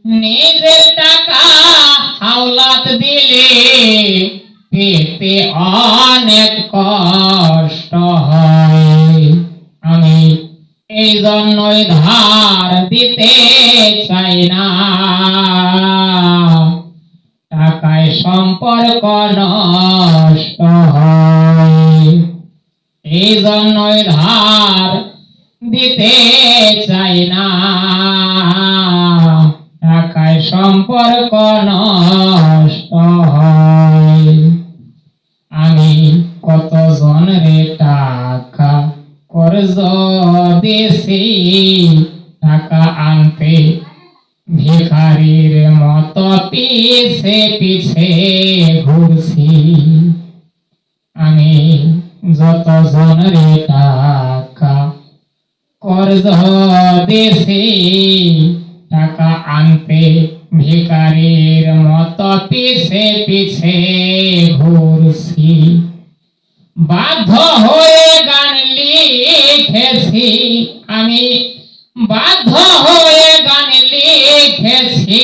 নিজের টাকা হাওলাত দিলে পেতে অনেক কষ্ট হয়। আমি এই জন্যই ধার দিতে চাই না, টাকায় সম্পর্ক নষ্ট হয়। এই জন্যই ধার দিতে চাই না, টাকায় সম্পর্ক নষ্ট হয়। আমি কতজন রে টাকা কর্জ দিছি, টাকা আনতে ভিখারির মতো পিছে পিছে ঘুরছি। আমি যতজন রে টাকা কর্জ দিছি, টাকা আনতে ভিখারির মতো পিছে পিছে ঘুরছি। বাধ্য হয়ে গান লিখেছি, আমি বাধ্য হয়ে গান লিখেছি,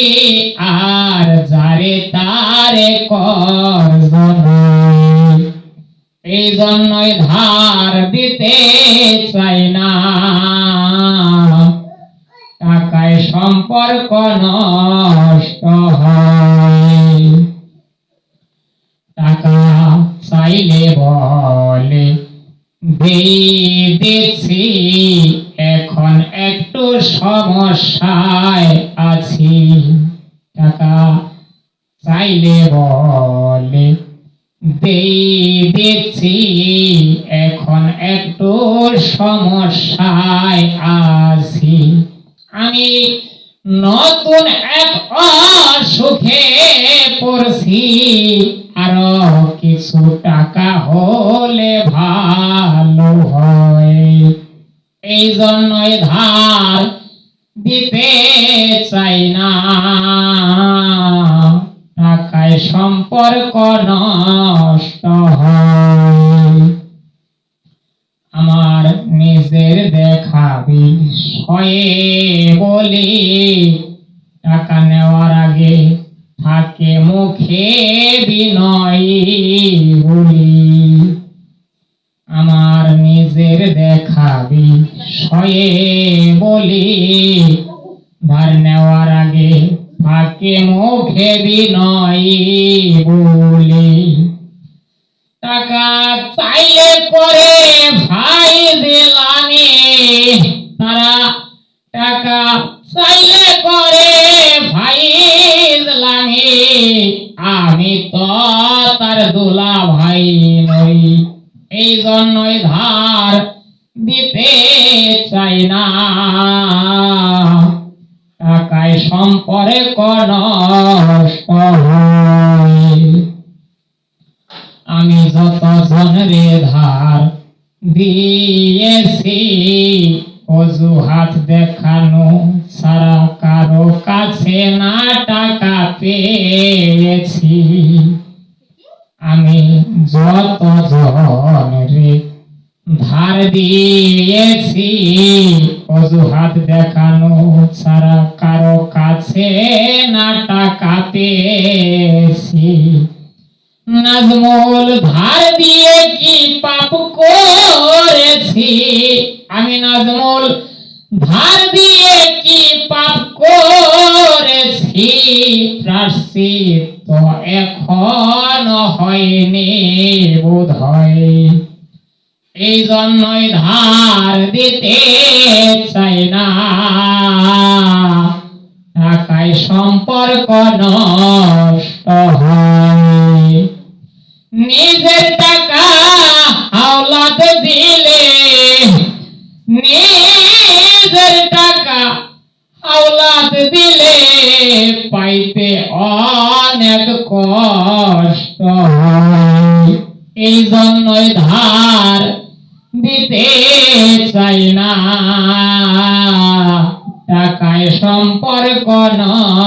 আর যারে তারে কর্জ নাই। এই জন্যই ধার দিতে চাই না, টাকায় সম্পর্ক নষ্ট হয়। টাকা চাইলে বলে দিচ্ছি, এখন একটু সমস্যায় আছি। টাকা চাইলে বলে দিচ্ছি, এখন একটু সমস্যায় আছি। আমি নতুন এক অসুখে পড়ছি, আরো কিছু টাকা হলে ভালো হয়। এই জন্যই ধার দিতে চাই না, টাকায় সম্পর্ক নষ্ট হয়। আমার নিজের দেখা বিষয়ে বলি, টাকা নেওয়ার আগে থাকে মুখে বিনয়ী বলি। আমার নিজের দেখা বিষয়ে বলি, ধার নেওয়ার আগে থাকে মুখে বিনয়ী বলি। টাকা চাইলে করে ভাই দিলানি, তারা টাকা চাইলে করে ভাই দিলানি, আমি তো তার দুলা ভাই নই। এই জন্যই ধার দিতে চাই না, টাকায় সম্পর্ক নষ্ট হয়। আমি যতজন রে ধার দিয়েছি, অজুহাত দেখানো সারা কারো কাছে না টাকা পেয়েছি। আমি যতজন রে ধার দিয়েছি, অজুহাত দেখানো সারা কারো কাছে না টাকা পেয়েছি। নাজমুল ধার দিয়ে কি পাপ করেছি, আমি নাজমুল ধার দিয়ে কি পাপ করেছি, প্রায়শ্চিত্ত এখনো হয়নি বোধ হয়। এই জন্যই ধার দিতে চাই না, টাকায় সম্পর্ক নষ্ট হয়। নিজের টাকা হাওলাত দিলে, নিজের টাকা হাওলাত দিলে পাইতে অনেক কষ্ট হয়। এই জন্যই ধার দিতে চাই না, টাকায় সম্পর্ক নষ্ট